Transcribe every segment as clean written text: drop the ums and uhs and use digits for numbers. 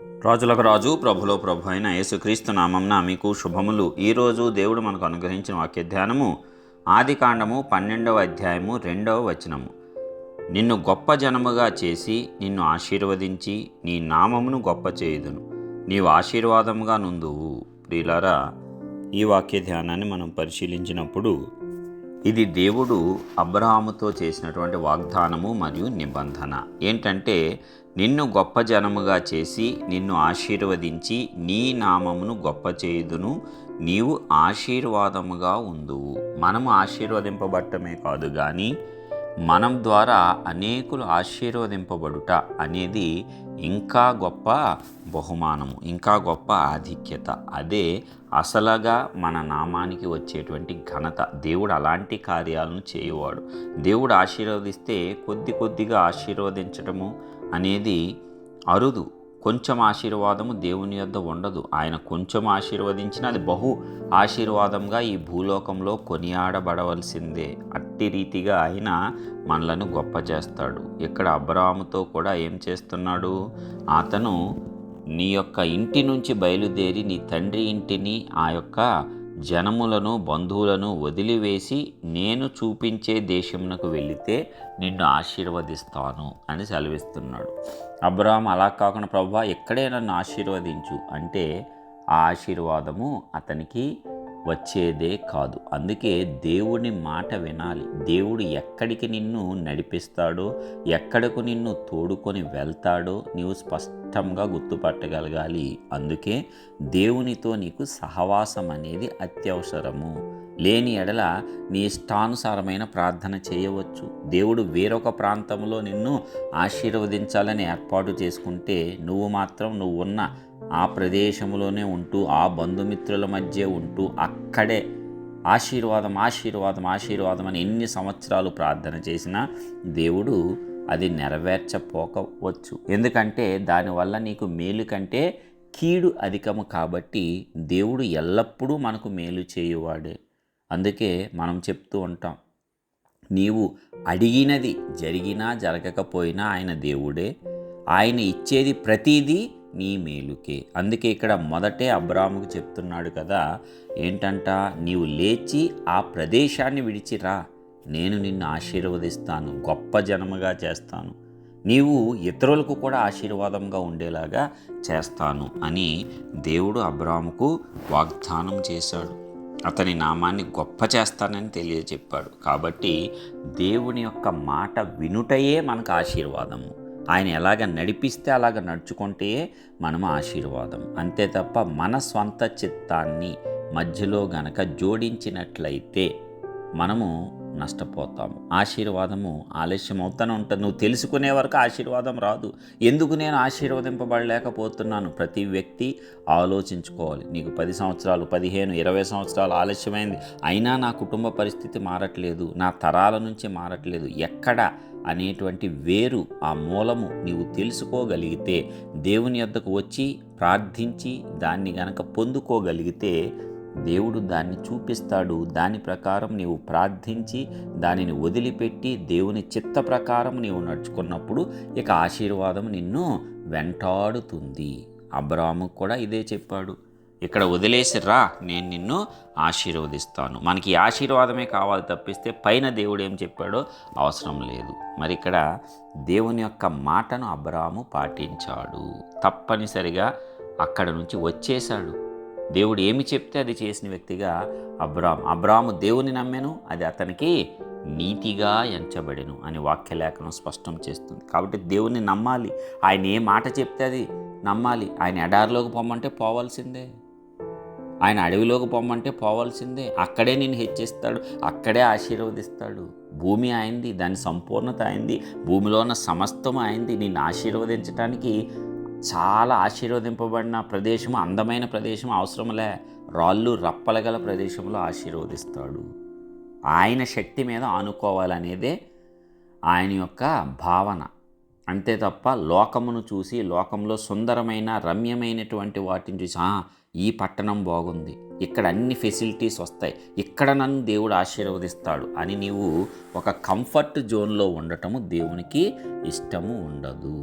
రాజులకు రాజు ప్రభులో ప్రభు అయిన యేసుక్రీస్తు నామంన మీకు శుభములు. ఈరోజు దేవుడు మనకు అనుగ్రహించిన వాక్య ధ్యానము ఆదికాండము 12వ అధ్యాయము 2వ వచనము. నిన్ను గొప్ప జనముగా చేసి నిన్ను ఆశీర్వదించి నీ నామమును గొప్ప చేయుదును, నీవు ఆశీర్వాదముగా నుందువు. ప్రియులారా, ఈ వాక్య ధ్యానాన్ని మనం పరిశీలించినప్పుడు ఇది దేవుడు అబ్రహాముతో చేసినటువంటి వాగ్దానము మరియు నిబంధన. ఏంటంటే, నిన్ను గొప్ప జనముగా చేసి నిన్ను ఆశీర్వదించి నీ నామమును గొప్ప చేయుదును, నీవు ఆశీర్వాదముగా ఉందువు. మనము ఆశీర్వదింపబడటమే కాదు కానీ మనం ద్వారా అనేకులు ఆశీర్వదింపబడుట అనేది ఇంకా గొప్ప బహుమానము, ఇంకా గొప్ప ఆధిక్యత. అదే అసలుగా మన నామానికి వచ్చేటువంటి ఘనత. దేవుడు అలాంటి కార్యాలను చేయువాడు. దేవుడు ఆశీర్వదిస్తే కొద్ది కొద్దిగా ఆశీర్వదించటము అనేది అరుదు. కొంచెం ఆశీర్వాదము దేవుని యొద్ద ఉండదు. ఆయన కొంచెం ఆశీర్వదించిన అది బహు ఆశీర్వాదంగా ఈ భూలోకంలో కొనియాడబడవలసిందే. అట్టి రీతిగా ఆయన మనలను గొప్ప చేస్తాడు. ఇక్కడ అబ్రాహాముతో కూడా ఏం చేస్తున్నాడు? అతను నీ యొక్క ఇంటి నుంచి బయలుదేరి నీ తండ్రి ఇంటిని, ఆ యొక్క జనములను బంధువులను వదిలివేసి నేను చూపించే దేశమునకు వెళితే నిన్ను ఆశీర్వదిస్తాను అని సెలవిస్తున్నాడు. అబ్రహాము అలా కాకుండా, ప్రభువా ఇక్కడే నన్ను ఆశీర్వదించు అంటే ఆ ఆశీర్వాదము అతనికి వచ్చేదే కాదు. అందుకే దేవుని మాట వినాలి. దేవుడు ఎక్కడికి నిన్ను నడిపిస్తాడో, ఎక్కడకు నిన్ను తోడుకొని వెళ్తాడో నీవు స్పష్టంగా గుర్తుపట్టగలగాలి. అందుకే దేవునితో నీకు సహవాసం అనేది అత్యవసరము. లేని ఎడల నీ ఇష్టానుసారమైన ప్రార్థన చేయవచ్చు. దేవుడు వేరొక ప్రాంతంలో నిన్ను ఆశీర్వదించాలని ఏర్పాటు చేసుకుంటే నువ్వు మాత్రం నువ్వు ఉన్న ఆ ప్రదేశంలోనే ఉంటూ, ఆ బంధుమిత్రుల మధ్య ఉంటూ అక్కడే ఆశీర్వాదం ఆశీర్వాదం ఆశీర్వాదం అని ఎన్ని సంవత్సరాలు ప్రార్థన చేసినా దేవుడు అది నెరవేర్చపోకపోవచ్చు. ఎందుకంటే దానివల్ల నీకు మేలు కంటే కీడు అధికము. కాబట్టి దేవుడు ఎల్లప్పుడూ మనకు మేలు చేయువాడే. అందుకే మనం చెప్తూ ఉంటాం, నీవు అడిగినది జరిగినా జరగకపోయినా ఆయన దేవుడే. ఆయన ఇచ్చేది ప్రతిదీ నీ మేలుకే. అందుకే ఇక్కడ మొదటే అబ్రాహాముకు చెప్తున్నాడు కదా, ఏంటంట, నీవు లేచి ఆ ప్రదేశాన్ని విడిచిరా, నేను నిన్ను ఆశీర్వదిస్తాను, గొప్ప జనముగా చేస్తాను, నీవు ఇతరులకు కూడా ఆశీర్వాదంగా ఉండేలాగా చేస్తాను అని దేవుడు అబ్రాహాముకు వాగ్దానం చేశాడు. అతని నామాన్ని గొప్ప చేస్తానని తెలియజెప్పాడు. కాబట్టి దేవుని యొక్క మాట వినుటయే మనకు ఆశీర్వాదము. ఆయన ఎలాగ నడిపిస్తే అలాగ నడుచుకుంటే మనము ఆశీర్వాదం. అంతే తప్ప మన స్వంత చిత్తాన్ని మధ్యలో గనక జోడించినట్లయితే మనము నష్టపోతాము. ఆశీర్వాదము ఆలస్యం అవుతూనే ఉంటుంది. నువ్వు తెలుసుకునే వరకు ఆశీర్వాదం రాదు. ఎందుకు నేను ఆశీర్వదింపబడలేకపోతున్నాను? ప్రతి వ్యక్తి ఆలోచించుకోవాలి. నీకు 10 సంవత్సరాలు, 15, 20 సంవత్సరాలు ఆలస్యమైంది, అయినా నా కుటుంబ పరిస్థితి మారట్లేదు, నా తరాల నుంచి మారట్లేదు, ఎక్కడ అనేటువంటి వేరు, ఆ మూలము నీవు తెలుసుకోగలిగితే, దేవుని యొద్దకు వచ్చి ప్రార్థించి దాన్ని గనక పొందుకోగలిగితే దేవుడు దాన్ని చూపిస్తాడు. దాని ప్రకారం నీవు ప్రార్థించి దానిని వదిలిపెట్టి దేవుని చిత్త ప్రకారం నీవు నడుచుకున్నప్పుడు ఇక ఆశీర్వాదం నిన్ను వెంటాడుతుంది. అబ్రాహాముకు కూడా ఇదే చెప్పాడు, ఇక్కడ వదిలేసి రా, నేను నిన్ను ఆశీర్వదిస్తాను. మనకి ఆశీర్వాదమే కావాలి తప్పిస్తే పైన దేవుడు ఏం చెప్పాడో అవసరం లేదు. మరి ఇక్కడ దేవుని యొక్క మాటను అబ్రాహాము పాటించాడు. తప్పనిసరిగా అక్కడ నుంచి వచ్చేశాడు. దేవుడు ఏమి చెప్తే అది చేసిన వ్యక్తిగా అబ్రాహాము దేవుని నమ్మెను, అది అతనికి నీతిగా ఎంచబడెను అని వాక్యలేఖనం స్పష్టం చేస్తుంది. కాబట్టి దేవుని నమ్మాలి. ఆయన ఏ మాట చెప్తే అది నమ్మాలి. ఆయన ఎడారిలోకి పొమ్మంటే పోవాల్సిందే, ఆయన అడవిలోకి పొమ్మంటే పోవాల్సిందే. అక్కడే నిన్ను హెచ్చిస్తాడు, అక్కడే ఆశీర్వదిస్తాడు. భూమి ఆయనది, దాని సంపూర్ణత ఆయనది, భూమిలో ఉన్న సమస్తం ఆయనది. నిన్ను ఆశీర్వదించడానికి చాలా ఆశీర్వదింపబడిన ప్రదేశము, అందమైన ప్రదేశం అవసరంలే. రాళ్ళు రప్పలగల ప్రదేశంలో ఆశీర్వదిస్తాడు. ఆయన శక్తి మీద ఆనుకోవాలనేదే ఆయన యొక్క భావన. అంతే తప్ప లోకమును చూసి, లోకంలో సుందరమైన రమ్యమైనటువంటి వాటిని చూసి, ఈ పట్టణం బాగుంది, ఇక్కడ అన్ని ఫెసిలిటీస్ వస్తాయి, ఇక్కడ నన్ను దేవుడు ఆశీర్వదిస్తాడు అని నీవు ఒక కంఫర్ట్ జోన్లో ఉండటము దేవునికి ఇష్టము ఉండదు.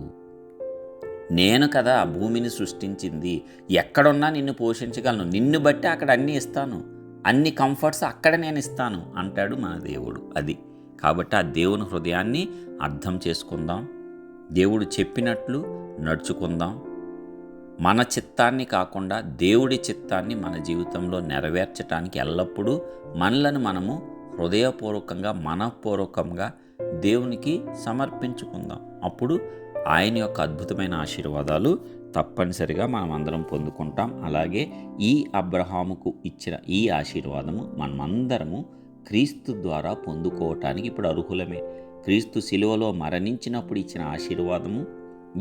నేను కదా భూమిని సృష్టించింది, ఎక్కడున్నా నిన్ను పోషించగలను, నిన్ను బట్టి అక్కడ అన్నీ ఇస్తాను, అన్ని కంఫర్ట్స్ అక్కడ నేను ఇస్తాను అంటాడు మన దేవుడు. అది కాబట్టి ఆ దేవుని హృదయాన్ని అర్థం చేసుకుందాం, దేవుడు చెప్పినట్లు నడుచుకుందాం. మన చిత్తాన్ని కాకుండా దేవుడి చిత్తాన్ని మన జీవితంలో నెరవేర్చడానికి ఎల్లప్పుడూ మనలను మనము హృదయపూర్వకంగా మనఃపూర్వకంగా దేవునికి సమర్పించుకుందాం. అప్పుడు ఆయన యొక్క అద్భుతమైన ఆశీర్వాదాలు తప్పనిసరిగా మనం అందరం పొందుకుంటాం. అలాగే ఈ అబ్రహాముకు ఇచ్చిన ఈ ఆశీర్వాదము మనమందరము క్రీస్తు ద్వారా పొందుకోవటానికి ఇప్పుడు అర్హులమే. క్రీస్తు శిలువలో మరణించినప్పుడు ఇచ్చిన ఆశీర్వాదము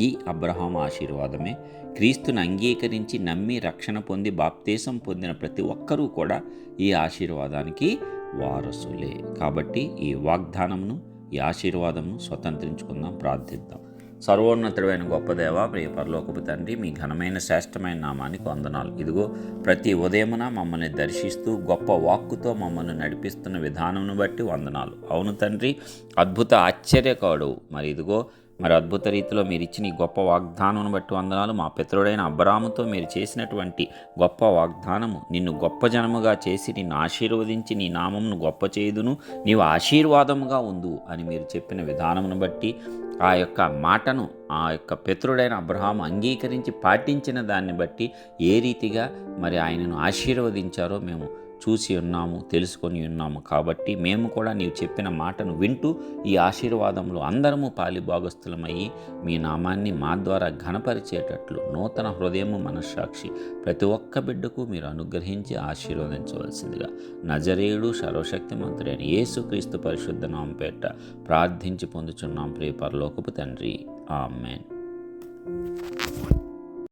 ఈ అబ్రహాము ఆశీర్వాదమే. క్రీస్తుని అంగీకరించి నమ్మి రక్షణ పొంది బాప్తీసం పొందిన ప్రతి ఒక్కరూ కూడా ఈ ఆశీర్వాదానికి వారసులే. కాబట్టి ఈ వాగ్దానమును, ఈ ఆశీర్వాదమును స్వతంత్రించుకుందాం. ప్రార్థిద్దాం. సర్వోన్నతుడైన గొప్ప దేవ, ప్రియ పరలోకపు తండ్రి, మీ ఘనమైన శ్రేష్టమైన నామానికి వందనాలు. ఇదిగో ప్రతి ఉదయమున మమ్మల్ని దర్శిస్తూ గొప్ప వాక్కుతో మమ్మల్ని నడిపిస్తున్న విధానంను బట్టి వందనాలు. అవును తండ్రి, అద్భుత ఆశ్చర్యకాడు. మరి అద్భుత రీతిలో మీరు ఇచ్చిన ఈ గొప్ప వాగ్దానం బట్టి వందనాలు. మా పితరుడైన అబ్రాహాముతో మీరు చేసినటువంటి గొప్ప వాగ్దానము, నిన్ను గొప్ప జనముగా చేసి నిన్ను ఆశీర్వదించి నీ నామమును గొప్ప చేయుదును, నీవు ఆశీర్వాదముగా ఉండు అని మీరు చెప్పిన విధానమును బట్టి, ఆ యొక్క మాటను ఆ యొక్క పితరుడైన అబ్రహాము అంగీకరించి పాటించిన దాన్ని బట్టి ఏ రీతిగా మరి ఆయనను ఆశీర్వదించారో మేము చూసి ఉన్నాము, తెలుసుకొని ఉన్నాము. కాబట్టి మేము కూడా నీవు చెప్పిన మాటను వింటూ ఈ ఆశీర్వాదంలో అందరము పాలిభాగస్థులమయ్యి మీ నామాన్ని మా ద్వారా ఘనపరిచేటట్లు నూతన హృదయము, మనస్సాక్షి ప్రతి ఒక్క బిడ్డకు మీరు అనుగ్రహించి ఆశీర్వదించవలసిందిగా నజరేయుడు సర్వశక్తిమంతుడైన యేసుక్రీస్తు పరిశుద్ధ నామం పేరిట ప్రార్థించి పొందుచున్నాం ప్రియ పరలోకపు తండ్రి. ఆమేన్.